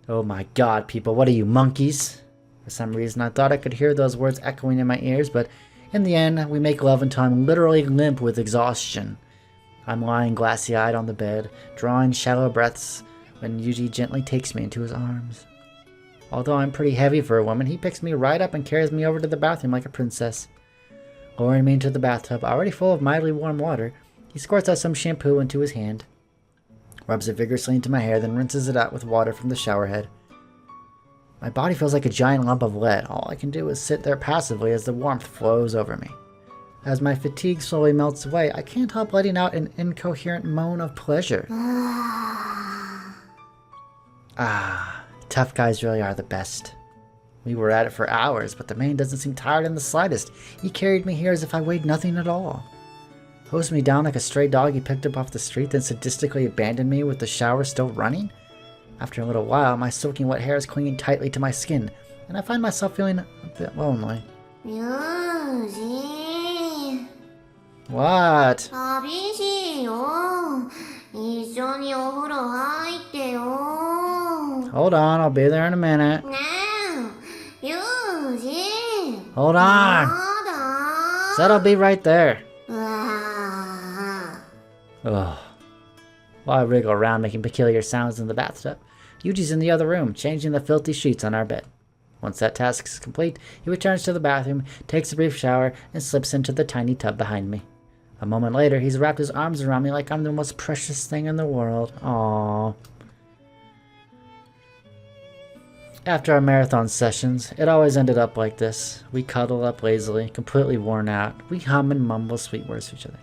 Oh my god, people, what are you, monkeys? For some reason, I thought I could hear those words echoing in my ears, but in the end, we make love until I'm literally limp with exhaustion. I'm lying glassy-eyed on the bed, drawing shallow breaths, when Yuji gently takes me into his arms. Although I'm pretty heavy for a woman, he picks me right up and carries me over to the bathroom like a princess. Lowering me into the bathtub, already full of mildly warm water, he squirts out some shampoo into his hand, rubs it vigorously into my hair, then rinses it out with water from the shower head. My body feels like a giant lump of lead. All I can do is sit there passively as the warmth flows over me. As my fatigue slowly melts away, I can't help letting out an incoherent moan of pleasure. Tough guys really are the best. We were at it for hours, but the man doesn't seem tired in the slightest. He carried me here as if I weighed nothing at all. Hosed me down like a stray dog he picked up off the street, then sadistically abandoned me with the shower still running. After a little while, my soaking wet hair is clinging tightly to my skin, and I find myself feeling a bit lonely. Yuji. What? 寂しいよ。一緒にお風呂入ってよ。 Hold on, I'll be there in a minute. ねえ、Yuji. Hold on. Said I'll be right there. Ugh. While I wriggle around making peculiar sounds in the bathtub, Yuji's in the other room, changing the filthy sheets on our bed. Once that task is complete, he returns to the bathroom, takes a brief shower, and slips into the tiny tub behind me. A moment later, he's wrapped his arms around me like I'm the most precious thing in the world. Aww. After our marathon sessions, it always ended up like this. We cuddle up lazily, completely worn out. We hum and mumble sweet words to each other.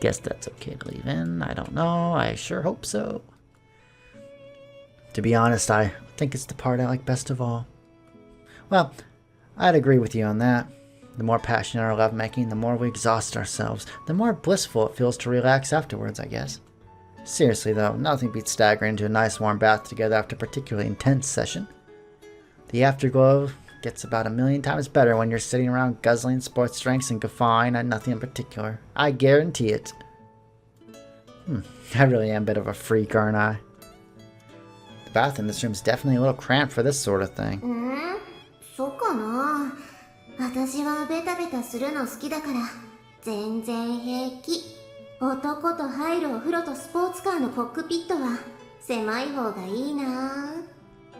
Guess that's okay to leave in. I don't know. I sure hope so. To be honest, I think it's the part I like best of all. Well, I'd agree with you on that. The more passionate our lovemaking, the more we exhaust ourselves, the more blissful it feels to relax afterwards, I guess. Seriously though, nothing beats staggering into a nice warm bath together after a particularly intense session. The afterglow gets about 1,000,000 times better when you're sitting around guzzling sports drinks and guffawing at nothing in particular. I guarantee it. I really am a bit of a freak, aren't I? The bath in this room is definitely a little cramped for this sort of thing. そうかな。私はベタベタするの好きだから全然平気。男と入るお風呂とスポーツカーのコックピットは狭い方がいいな。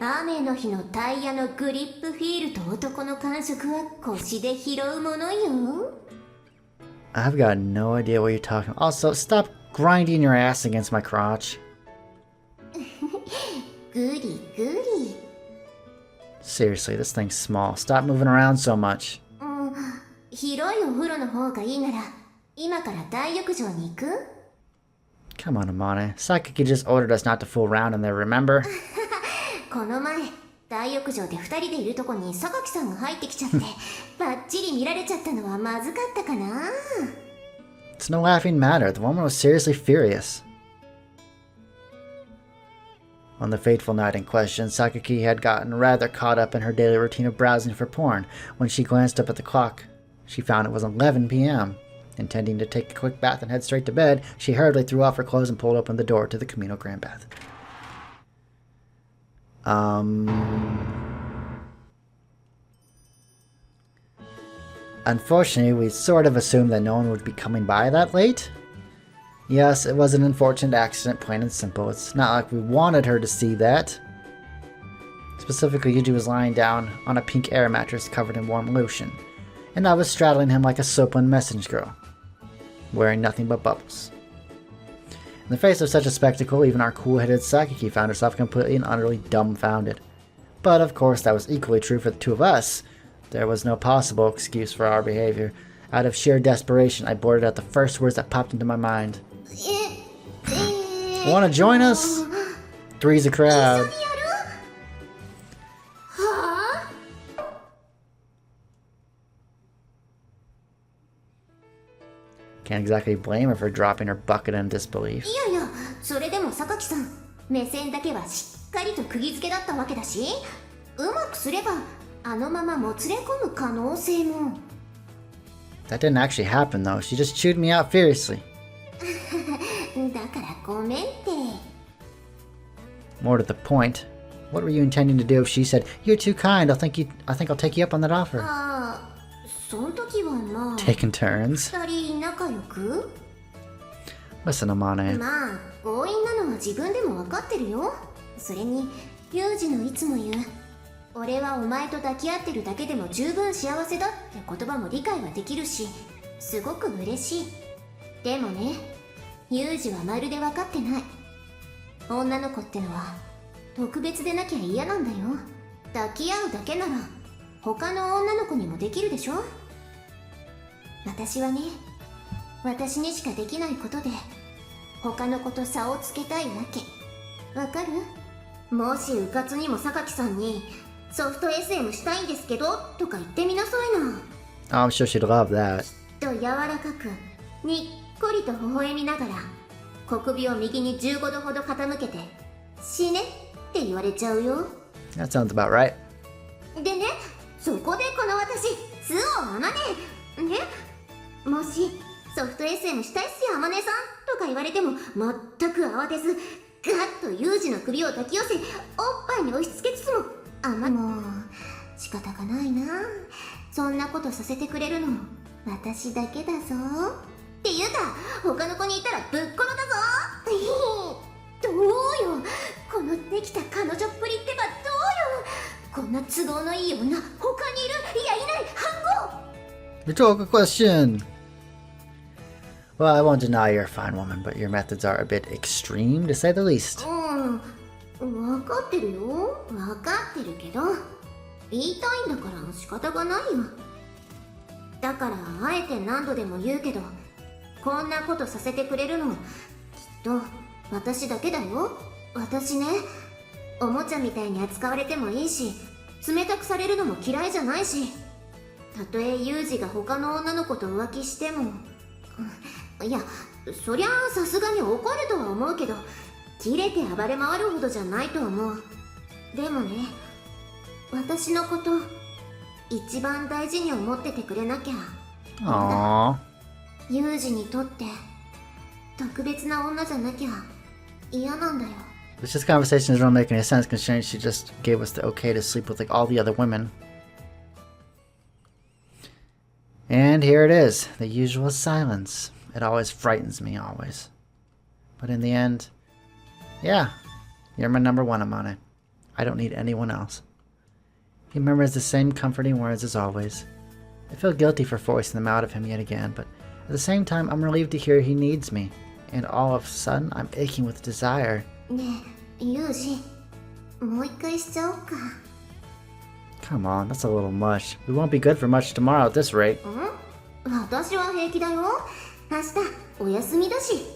雨の日のタイヤのグリップフィールと男の感触は腰で拾うものよ。I've got no idea what you're talking about. Also, stop grinding your ass against my crotch. グリグリ。 Seriously, this thing's small. Stop moving around so much. 広いお風呂の方がいいなら今から大浴場に行く？ Come on, Amane. Sakaki just ordered us not to fool around in there, remember? この前大浴場で2人でいるとこに榊さんが入ってきちゃってバッチリ見られちゃったのはまずかったかな。 It's no laughing matter. The woman was seriously furious. On the fateful night in question, Sakaki had gotten rather caught up in her daily routine of browsing for porn. When she glanced up at the clock, she found it was 11 p.m. Intending to take a quick bath and head straight to bed, she hurriedly threw off her clothes and pulled open the door to the communal grand bath. Unfortunately, we sort of assumed that no one would be coming by that late. Yes, it was an unfortunate accident, plain and simple. It's not like we wanted her to see that. Specifically, Yuji was lying down on a pink air mattress covered in warm lotion, and I was straddling him like a soapland message girl, wearing nothing but bubbles. In the face of such a spectacle, even our cool-headed Sakaki found herself completely and utterly dumbfounded. But of course, that was equally true for the two of us. There was no possible excuse for our behavior. Out of sheer desperation, I blurted out the first words that popped into my mind. Wanna join us? Three's a crowd. Can't exactly blame her for dropping her bucket in disbelief. いやいや、それでも榊さん、目線だけはしっかりと釘付けだったわけだし、うまくすればあのままもつれ込む可能性も。That didn't actually happen though. She just chewed me out furiously. だからごめんって。More to the point, what were you intending to do if she said, "You're too kind, I think I'll take you up on that offer"? ああ、その時はまあ Taking turns. 二人仲良く Listen, Amane. まあ強引なのは自分でも分かってるよ。それにユージのいつも言う俺はお前と抱き合ってるだけでも十分幸せだって言葉も理解はできるし、すごく嬉しい。でもね、ユージはまるで分かってない。女の子ってのは特別でなきゃ嫌なんだよ。抱き合うだけなら他の女の子にもできるでしょ。私はね、私にしかできないことで他の子と差をつけたいわけ。わかる？もしうかつにも榊さんにソフト SM したいんですけどとか言ってみなさいな。 I'm sure she'd love that. と柔らかくにっこりと微笑みながら小首を右に15度ほど傾けて死ねって言われちゃうよ。 That sounds about right. でね、そこでこの私素をあまねね、もしソフト SM したいっすよあまねさんとか言われても全く慌てずガッとユージの首を抱き寄せおっぱいに押し付けつつももう仕方がないな、そんなことさせてくれるの私だけだぞって言うた他の子にいたらぶっ殺だぞどうよこのできた彼女っぷりってばどうよ、こんな都合のいい女他にいる、いやいない反語。 Rhetorical question. Well, I won't deny you're a fine woman, but your methods are a bit extreme, to say the least. 分かってるよ、分かってるけど言いたいんだから仕方がないよ。だからあえて何度でも言うけどこんなことさせてくれるのきっと私だけだよ。私ね、おもちゃみたいに扱われてもいいし冷たくされるのも嫌いじゃないし、たとえユージが他の女の子と浮気してもいや、そりゃあさすがに怒るとは思うけど切れて暴れ回るほどじゃないと思う。でもね、私のこと一番大事に思っててくれなきゃ。 Aww. ユージにとって特別な女じゃなきゃ嫌なんだよ。 This conversation doesn't make any sense considering she just gave us the okay to sleep with like all the other women. And here it is, the usual silence. It always frightens me, always. But in the end, yeah, you're my number one, Amane. I don't need anyone else. He murmurs the same comforting words as always. I feel guilty for forcing them out of him yet again, but at the same time, I'm relieved to hear he needs me. And all of a sudden, I'm aching with desire. ねえ、ユージ、もう一回しちゃおうか。 Come on, that's a little much. We won't be good for much tomorrow at this rate. 私は平気だよ。明日お休みだし。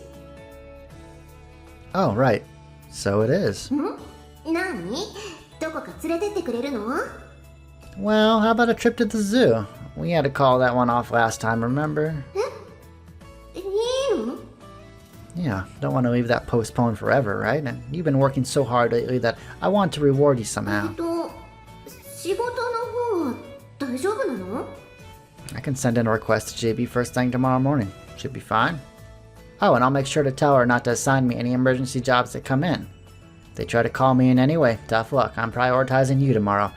Oh, right. So it is. 何？どこか連れてってくれるの？ Well, how about a trip to the zoo? We had to call that one off last time, remember? いいの？ Yeah, don't want to leave that postponed forever, right? And you've been working so hard lately that I want to reward you somehow. 仕事の方は大丈夫なの？ I can send in a request to JB first thing tomorrow morning. Should be fine. Oh, and I'll make sure to tell her not to assign me any emergency jobs that come in. If they try to call me in anyway, tough luck. I'm prioritizing you tomorrow.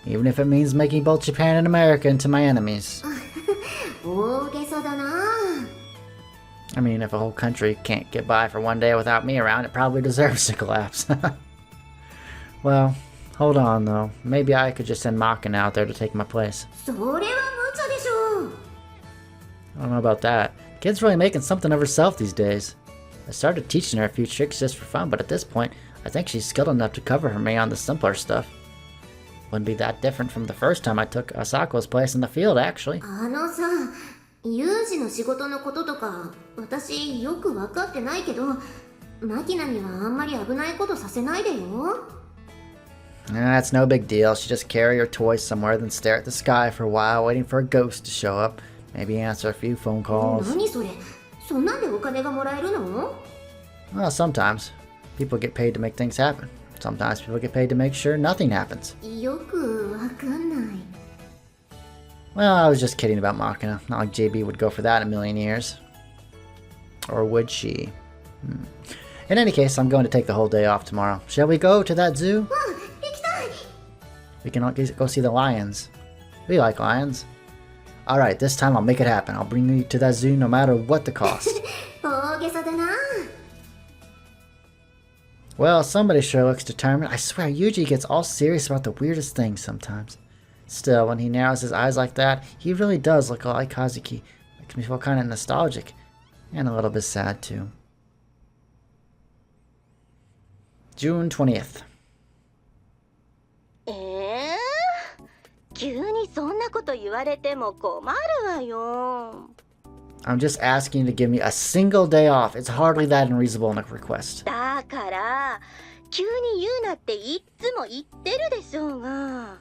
Even if it means making both Japan and America into my enemies. 大げさだな。 I mean, if a whole country can't get by for one day without me around, it probably deserves to collapse. Well, hold on though. Maybe I could just send Makina out there to take my place. それは無茶でしょう。 I don't know about that. The kid's really making something of herself these days. I started teaching her a few tricks just for fun, but at this point, I think she's skilled enough to cover for me on the simpler stuff. Wouldn't be that different from the first time I took Asako's place in the field, actually. さ、ユージの仕事のこととか私よく分かってないけど、マキナにはあんまり危ないことさせないでよ。 That's no big deal. She just carry her toys somewhere, then stare at the sky for a while, waiting for a ghost to show up. Maybe answer a few phone calls. 何それ？そんなんでお金がもらえるの？ Well, sometimes. People get paid to make things happen. Sometimes people get paid to make sure nothing happens. よくわかんない。 Well, I was just kidding about Makina. Not like JB would go for that in a million years. Or would she? In any case, I'm going to take the whole day off tomorrow. Shall we go to that zoo? 行きたい。 We can go see the lions. We like lions. Alright, this time I'll make it happen. I'll bring you to that zoo no matter what the cost. 大げさだな。 Well, somebody sure looks determined. I swear, Yuji gets all serious about the weirdest things sometimes. Still, when he narrows his eyes like that, he really does look like Kazuki. Makes me feel kind of nostalgic. And a little bit sad, too. June 20th. 急にそんなこと言われても困るわよ。 I'm just asking you to give me a single day off. It's hardly that unreasonable a request. だから急に言うなっていつも言ってるでしょうが、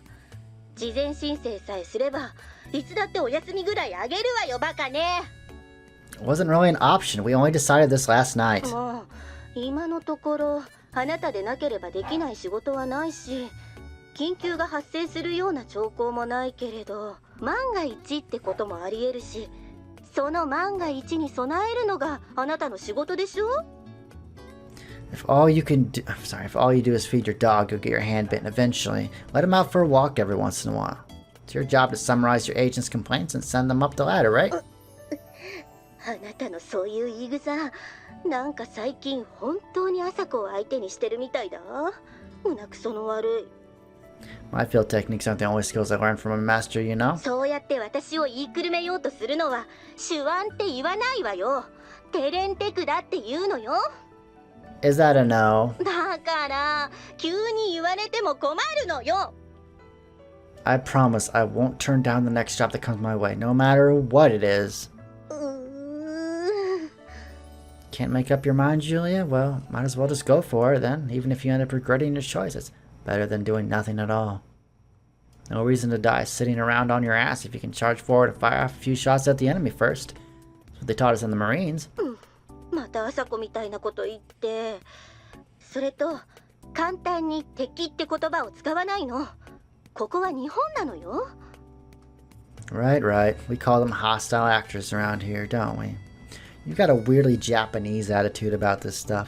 事前申請さえすればいつだってお休みぐらいあげるわよバカね。 It wasn't really an option. We only decided this last night. もう今のところあなたでなければできない仕事はないし、緊急が発生するような兆候もないけれど、万が一ってこともありえるし、その万が一に備えるのがあなたの仕事でしょ? If all you do is feed your dog, you'll get your hand bitten eventually. Let him out for a walk every once in a while. It's your job to summarize your agent's complaints and send them up the ladder, right? あなたのそういう言い草、なんか最近本当に朝子を相手にしてるみたいだ。胸くその悪い。 My field techniques aren't the only skills I learned from a master, you know? そうやって私を言いくるめようとするのは手腕って言わないわよ。テレンテクだって言うのよ。 Is that a no? だから急に言われても困るのよ。 I promise I won't turn down the next job that comes my way, no matter what it is. Can't make up your mind, Julia? Well, might as well just go for it then, even if you end up regretting your choice. It's better than doing nothing at all. No reason to die sitting around on your ass if you can charge forward and fire off a few shots at the enemy first. That's what they taught us in the Marines. また朝子みたいなこと言って。それと簡単に敵って言葉を使わないの。ここは日本なのよ。 Right, right. We call them hostile actors around here, don't we? You've got a weirdly Japanese attitude about this stuff.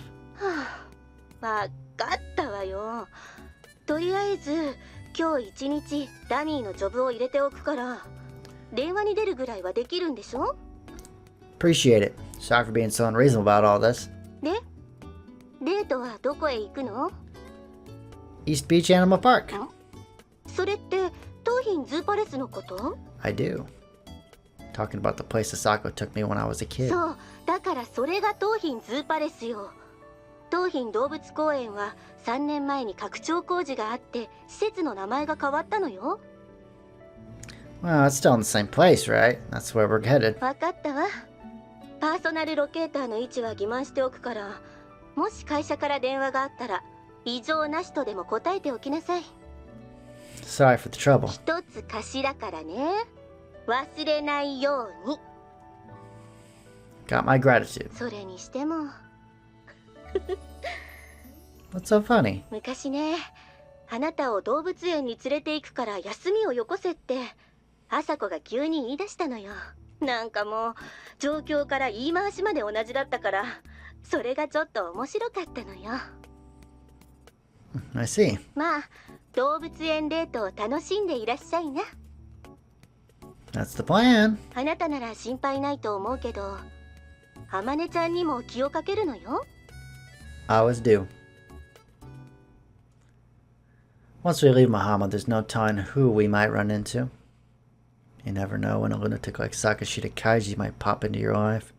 わかったわよ。とりあえず今日一日ダミーのジョブを入れておくから電話に出るぐらいはできるんでしょ? Appreciate it. Sorry for being so unreasonable about all this. で、デートはどこへ行くの? East Beach Animal Park. それって東浜ズーパレスのこと? I do. Talking about the place Asako took me when I was a kid. そう、だからそれが東浜ズーパレスよ。東浜動物公園は3年前に拡張工事があって施設の名前が変わったのよ。 Well, it's still in the same place, right? That's where we're headed. わかったわ。パーソナルロケーターの位置は欺瞞しておくから、もし会社から電話があったら異常なしとでも答えておきなさい。 Sorry for the trouble. 一つ貸しだからね。忘れないように。 Got my gratitude. それにしても。What's so funny? 昔ね、あなたを動物園に連れて行くから休みをよこせって朝子が急に言い出したのよ。なんかもう状況から言い回しまで同じだったから、それがちょっと面白かったのよ。 I see. まあ動物園デートを楽しんでいらっしゃいな。 That's the plan. あなたなら心配ないと思うけど、あまねちゃんにも気をかけるのよ。 Always do. Once we leave Mahama, there's no telling who we might run into. You never know when a lunatic like Sakashita Kaiji might pop into your life.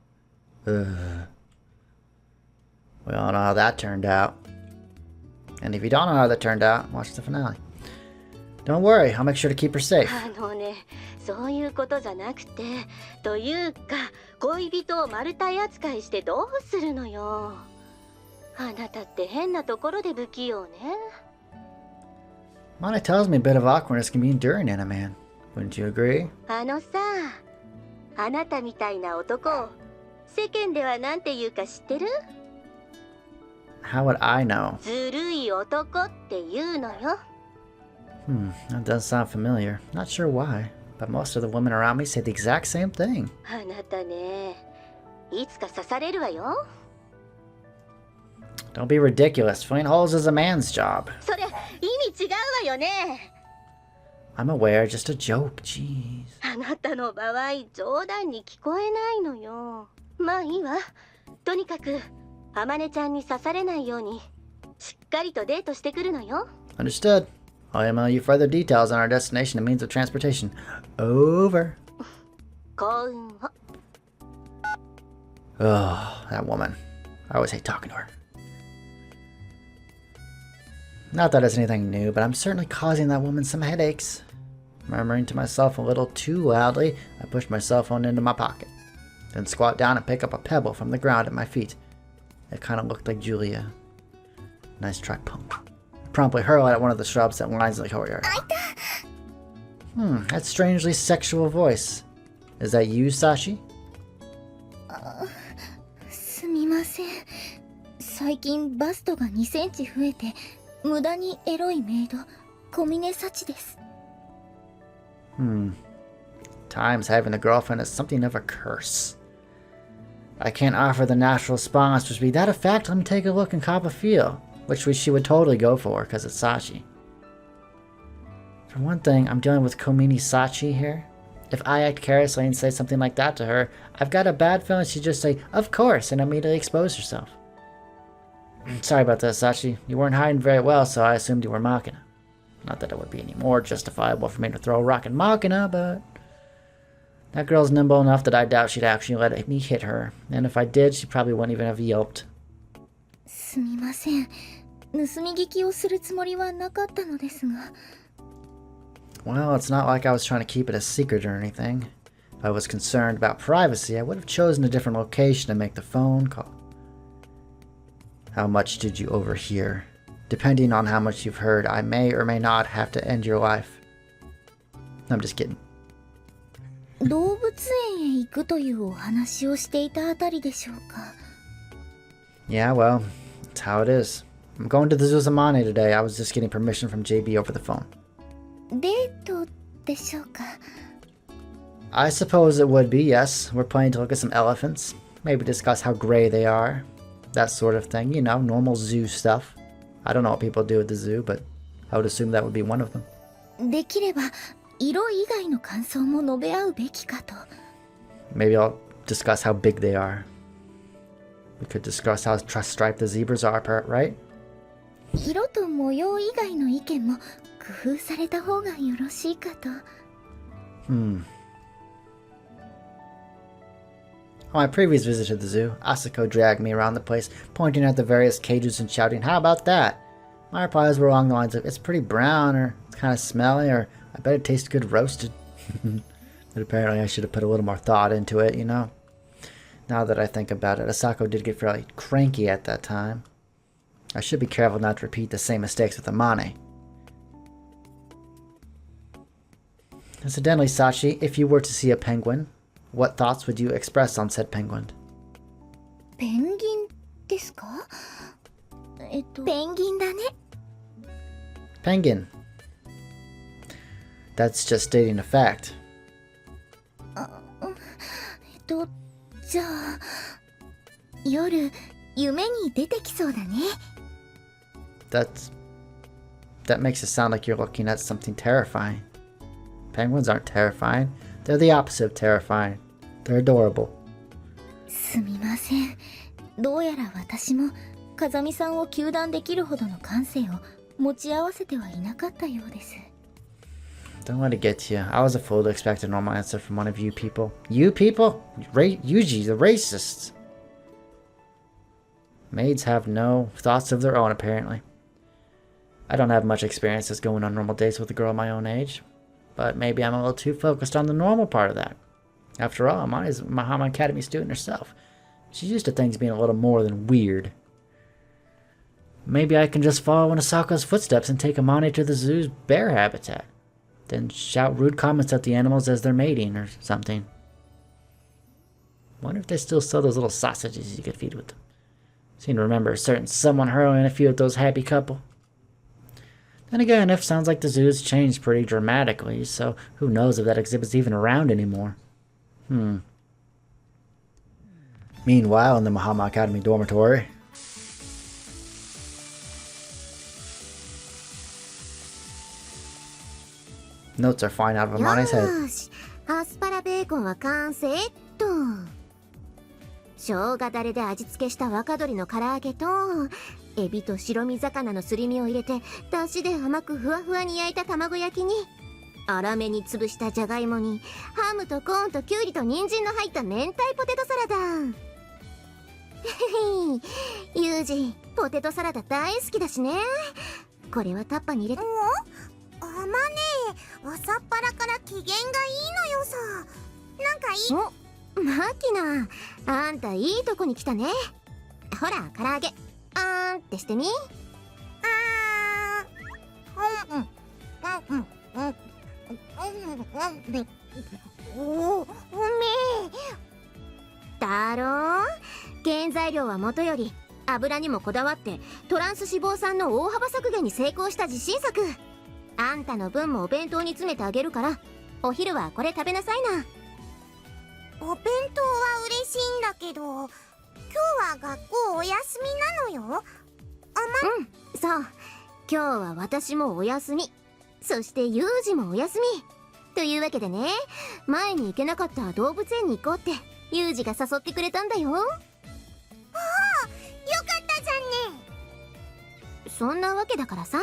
Ugh. We all know how that turned out. And if you don't know how that turned out, watch the finale. Don't worry, I'll make sure to keep her safe. そういうことじゃなくて、というか恋人をマルタイ扱いしてどうするのよ。あなたって変なところで不器用ね。 Mana tells me a bit of awkwardness can be enduring in a man. Wouldn't you agree? あのさ、あなたみたいな男を世間ではなんて言うか知ってる? How would I know? ずるい男って言うのよ。 That does sound familiar. Not sure why, but most of the women around me say the exact same thing. あなたね、いつか刺されるわよ。Don't be ridiculous. Filling holes is a man's job. それ意味違うわよね。 I'm aware, just a joke, jeez. あなたの場合冗談に聞こえないのよ。まあいいわ。とにかくあまねちゃんに刺されないようにしっかりとデートしてくるのよ。 Understood. I'll email you further details on our destination and means of transportation. Over. 幸運を。 Oh, that woman. I always hate talking to her. Not that it's anything new, but I'm certainly causing that woman some headaches. Murmuring to myself a little too loudly, I pushed my cell phone into my pocket. Then squat down and pick up a pebble from the ground at my feet. It kind of looked like Julia. Nice try, punk. I promptly hurl it at one of the shrubs that lines the courtyard. That strangely sexual voice. Is that you, Sachi? すみません。最近バストが2センチ増えて無駄にエロいメイド小峰幸です。 Times having a girlfriend is something of a curse. I can't offer the natural response, which would be that a fact, let me take a look and cop a feel, which she would totally go for, because it's Sachi. For one thing, I'm dealing with Komini Sachi here. If I act carelessly and say something like that to her, I've got a bad feeling she'd just say, of course, and immediately expose herself. Sorry about that, Sachi. You weren't hiding very well, so I assumed you were mocking her. Not that it would be any more justifiable for me to throw a rock and mocking her, but... that girl's nimble enough that I doubt she'd actually let me hit her. And if I did, she probably wouldn't even have yelped. すみません。盗み聞きをするつもりはなかったのですが。 Well, it's not like I was trying to keep it a secret or anything. If I was concerned about privacy, I would have chosen a different location to make the phone call. How much did you overhear? Depending on how much you've heard, I may or may not have to end your life. I'm just kidding. 動物園へ行くというお話をしていたあたりでしょうか。 Yeah, well, that's how it is. I'm going to the zoo with Amane today. I was just getting permission from JB over the phone. デートでしょうか。 I suppose it would be, yes. We're planning to look at some elephants. Maybe discuss how gray they are. That sort of thing. You know, normal zoo stuff. I don't know what people do at the zoo, but I would assume that would be one of them. できれば色以外の感想も述べ合うべきかと。 Maybe I'll discuss how big they are. We could discuss how striped the zebras are, right? 色と模様以外の意見も工夫された方がよろしいかと。 On my previous visit to the zoo, Asako dragged me around the place, pointing at the various cages and shouting, "How about that?" My replies were along the lines of, "It's pretty brown," or "It's kind of smelly," or "I bet it tastes good roasted." But apparently I should have put a little more thought into it, you know? Now that I think about it, Asako did get fairly cranky at that time. I should be careful not to repeat the same mistakes with Amane. Incidentally, Sachi, if you were to see a penguin, what thoughts would you express on said penguin? ペンギンですか？ペンギンだね。 Penguin. That's just stating a fact. じゃあ夜夢に出てきそうだね。 That makes it sound like you're looking at something terrifying. Penguins aren't terrifying. They're the opposite of terrifying. They're adorable. すみません。どうやら私も風見さんを糾弾できるほどの感性を持ち合わせてはいなかったようです。 Don't let it get to you. I was a fool to expect a normal answer from one of you people. You people? Yuji, the racists. Maids have no thoughts of their own, apparently. I don't have much experience as going on normal dates with a girl my own age. But maybe I'm a little too focused on the normal part of that. After all, Amane is a Mahama Academy student herself. She's used to things being a little more than weird. Maybe I can just follow in Asako's footsteps and take Amane to the zoo's bear habitat. Then shout rude comments at the animals as they're mating or something. Wonder if they still sell those little sausages you could feed with them. Seem to remember a certain someone hurling a few of those happy couple. Then again, it sounds like the zoo's changed pretty dramatically, so who knows if that exhibit's even around anymore. Meanwhile, in the Mahama Academy dormitory. Notes are flying out of よ Amane's head. ーし、アスパラベーコンは完成っと。生姜だれで味付けした若鶏の唐揚げと、エビと白身魚のすり身を入れて出汁で甘くふわふわに焼いた卵焼きに、粗めに潰したじゃがいもにハムとコーンとキュウリと人参の入った明太ポテトサラダ。ユージ、ポテトサラダ大好きだしね。これはタッパに入れて。あまねえ、朝っぱらから機嫌がいいのよさ。なんかいい。お、マキナ、あんたいいとこに来たね。ほら、唐揚げあーんってしてみ。おめえだろう。原材料はもとより油にもこだわってトランス脂肪酸の大幅削減に成功した自信作。あんたの分もお弁当に詰めてあげるから、お昼はこれ食べなさいな。お弁当は嬉しいんだけど、今日は学校お休みなのよ。そう、今日は私もお休み、そしてユージもお休みというわけでね、前に行けなかった動物園に行こうってユージが誘ってくれたんだよ。よかったじゃんね。そんなわけだからさ、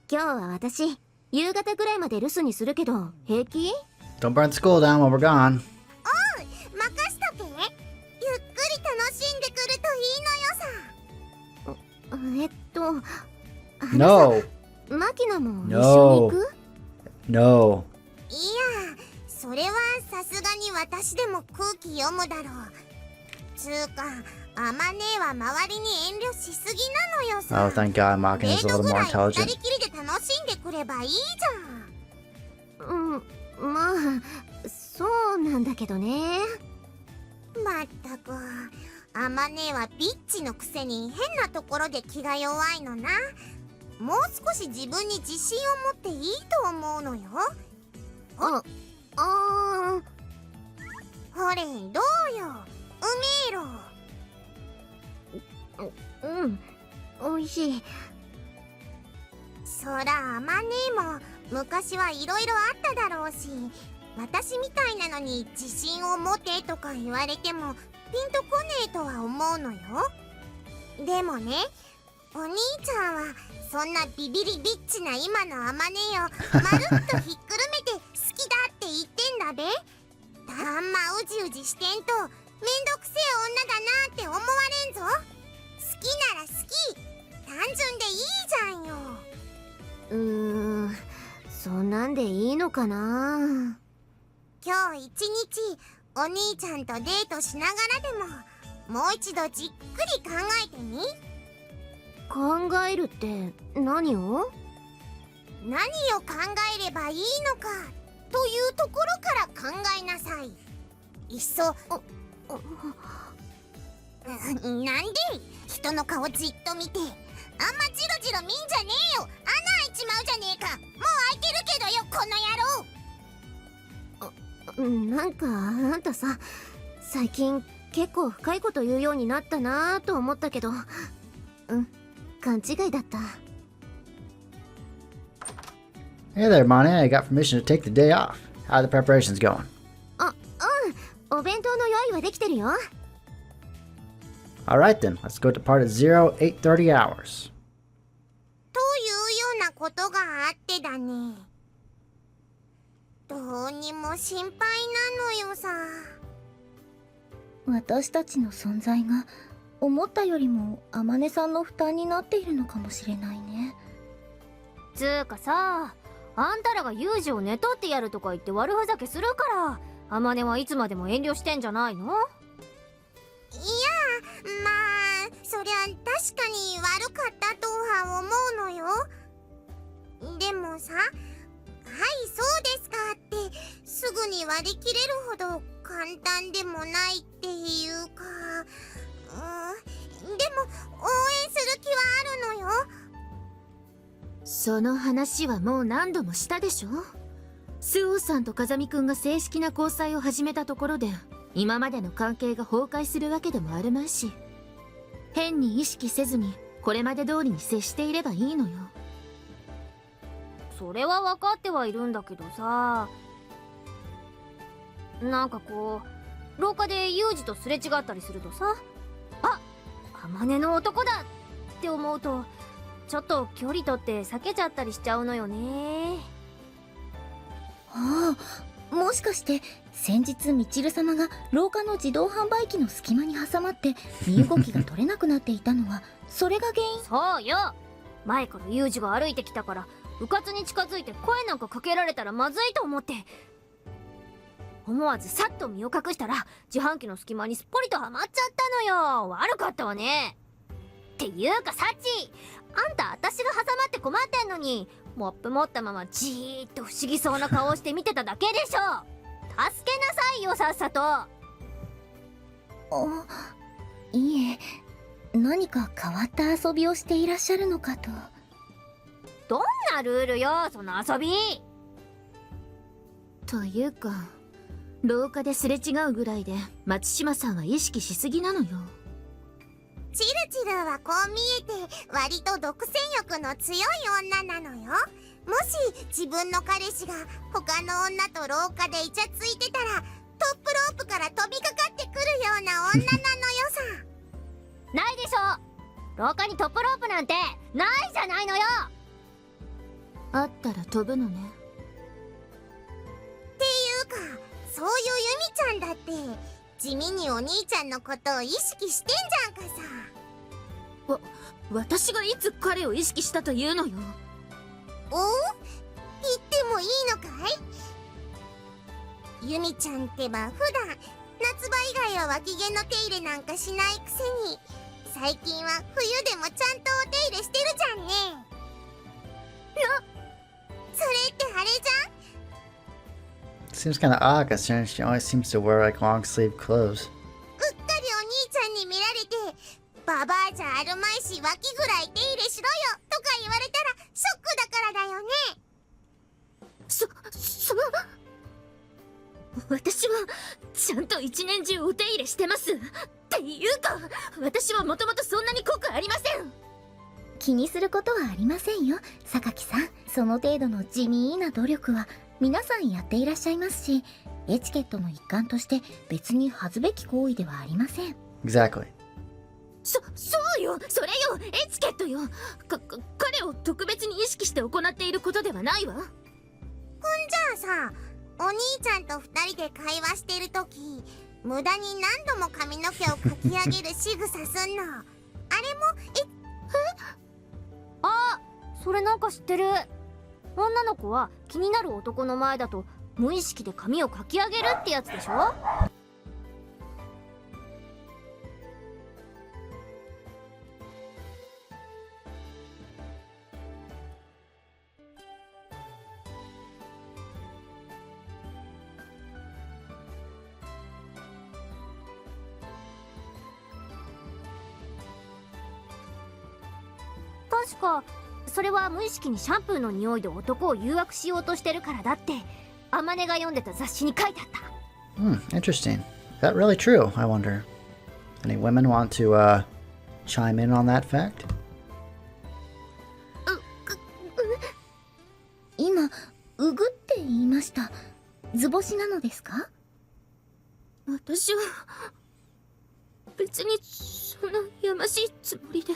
今日は私夕方ぐらいまで留守にするけど平気？ Don't burn school down while we're gone. 任しとけ。ゆっくり楽しんでくるといいのよさ。No! マキナも一緒に行く？ No. いや、それはさすがに私でも空気読むだろう。つうか、あまねえは周りに遠慮しすぎなのよさ。 Oh, thank God Makin デ is ー a ト little ぐ more らい二 intelligent. 人きりで楽しんでくればいいじゃん。まあそうなんだけどね。まったく、あまねえはビッチのくせに変なところで気が弱いのな。もう少し自分に自信を持っていいと思うのよ。ほれ、どうよ、うめえろ。おいしい。そら、あまねえも昔はいろいろあっただろうし、私みたいなのに自信を持てとか言われてもピンとこねえとは思うのよ。でもね、お兄ちゃんはそんなビビリビッチな今のあまねえをまるっとひっくるめて好きだって言ってんだべ。あんまうじうじしてんとめんどくせえ女だなって思われんぞ。好きなら好き、単純でいいじゃんよ。そんなんでいいのかな。今日一日お兄ちゃんとデートしながらでももう一度じっくり考えてみ。考えるって何を？何を考えればいいのかというところから考えなさい。いっそなんで人の顔じっと見てあんまジロジロ見んじゃねえよ。穴開いちまうじゃねえか。もう開いてるけどよ、この野郎。なんかあんたさ、最近結構深いこと言うようになったなぁと思ったけど、勘違いだった。 Hey there, Mane. I got permission to take the day off. How are the preparations going? お弁当の用意はできてるよ。 Alright then, let's go depart at 0830 hours. というようなことがあってだね。どうにも心配なのよさ。私たちの存在が思ったよりも天音さんの負担になっているのかもしれないね。つーかさ、あんたらがユージを寝取ってやるとか言って悪ふざけするから天音はいつまでも遠慮してんじゃないの？いや、まあそりゃ確かに悪かったとは思うのよ。でもさ、はいそうですかってすぐに割り切れるほど簡単でもないっていうか、でも応援する気はあるのよ。その話はもう何度もしたでしょ。スオさんと風見くんが正式な交際を始めたところで今までの関係が崩壊するわけでもあるまいし、変に意識せずにこれまで通りに接していればいいのよ。それは分かってはいるんだけどさ、なんかこう廊下でユージとすれ違ったりするとさ、あ、天音の男だって思うとちょっと距離取って避けちゃったりしちゃうのよね。ああ、もしかして先日みちる様が廊下の自動販売機の隙間に挟まって身動きが取れなくなっていたのはそれが原因？そうよ。前からユージが歩いてきたからうかつに近づいて声なんかかけられたらまずいと思って思わずさっと身を隠したら自販機の隙間にすっぽりとはまっちゃったのよ。悪かったわね。っていうかサチ、あんた私が挟まって困ってんのにモップ持ったままじーっと不思議そうな顔をして見てただけでしょ。助けなさいよさっさと。いえ、何か変わった遊びをしていらっしゃるのかと。どんなルールよその遊び。というか廊下ですれ違うぐらいで松島さんは意識しすぎなのよ。チルチルはこう見えて割と独占欲の強い女なのよ。もし自分の彼氏が他の女と廊下でイチャついてたらトップロープから飛びかかってくるような女なのよさ。ないでしょ。廊下にトップロープなんてないじゃないのよ。あったら飛ぶのね。っていうかそういうユミちゃんだって地味にお兄ちゃんのことを意識してんじゃんかさ。私がいつ彼を意識したというのよ。お？言ってもいいのかい？ユミちゃんってば普段夏場以外は脇毛の手入れなんかしないくせに最近は冬でもちゃんとお手入れしてるじゃんね。それってあれじゃんSeems kind of odd considering she always seems to wear like long sleeve clothes. うっかりお兄ちゃんに見られてババアじゃあるまいし脇ぐらい手入れしろよとか言われたらショックだからだよね。私はちゃんと一年中お手入れしてます。っていうか私はもともとそんなに濃くありません。気にすることはありませんよ、榊さん。その程度の地味な努力は皆さんやっていらっしゃいますし、エチケットの一環として別に恥ずべき行為ではありません。 Exactly. そうよ、それよ、エチケットよ。彼を特別に意識して行っていることではないわ。じゃあさ、お兄ちゃんと二人で会話してるとき無駄に何度も髪の毛をかき上げる仕草すんのあれもあ、それなんか知ってる。女の子は気になる男の前だと無意識で髪をかき上げるってやつでしょ。確かそれは無意識にシャンプーの匂いで男を誘惑しようとしてるからだって天音が読んでた雑誌に書いてあった。Interesting. Is that really true? I wonder. Any women want to chime in on that fact? 今うぐって言いました。図星なのですか？私は別にそんなやましいつもりで。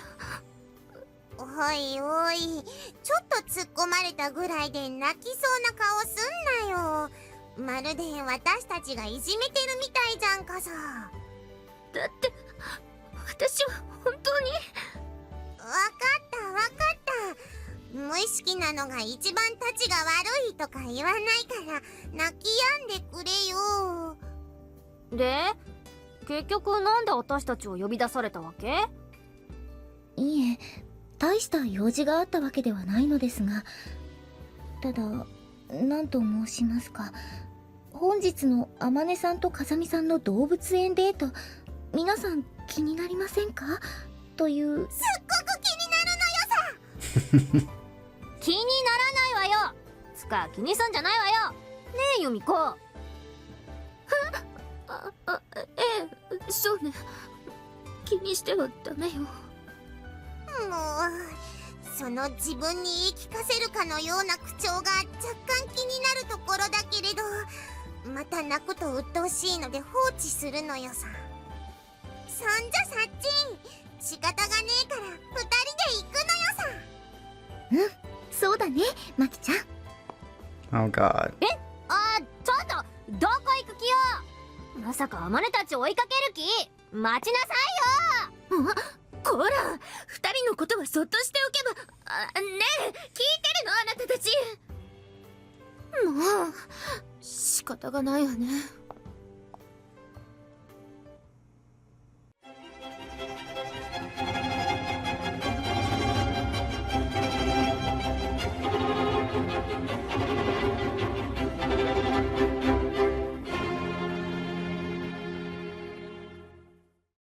おいおい、ちょっと突っ込まれたぐらいで泣きそうな顔すんなよ。まるで私たちがいじめてるみたいじゃんかさ。だって私は本当に。わかった無意識なのが一番たちが悪いとか言わないから泣き止んでくれよ。で結局なんで私たちを呼び出されたわけ？いえ、大した用事があったわけではないのですが、ただ何と申しますか、本日の天音さんと風見さんの動物園デート、皆さん気になりませんかという。すっごく気になるのよさ。気にならないわよ。つか気にすんじゃないわよ。ねえ由美子。そうね、気にしてはダメよ。もうその自分に言い聞かせるかのような口調が若干気になるところだけれど、また泣くと鬱陶しいので放置するのよさ。そんじゃさっち、仕方がねえから2人で行くのよさ。そうだね、マキちゃん。Oh god. ちょっとどこ行く気よ。まさかアマネたち追いかける気？待ちなさいよ。こら、二人のことはそっとしておけば。ねえ、聞いてるのあなたたち。もう仕方がないわね。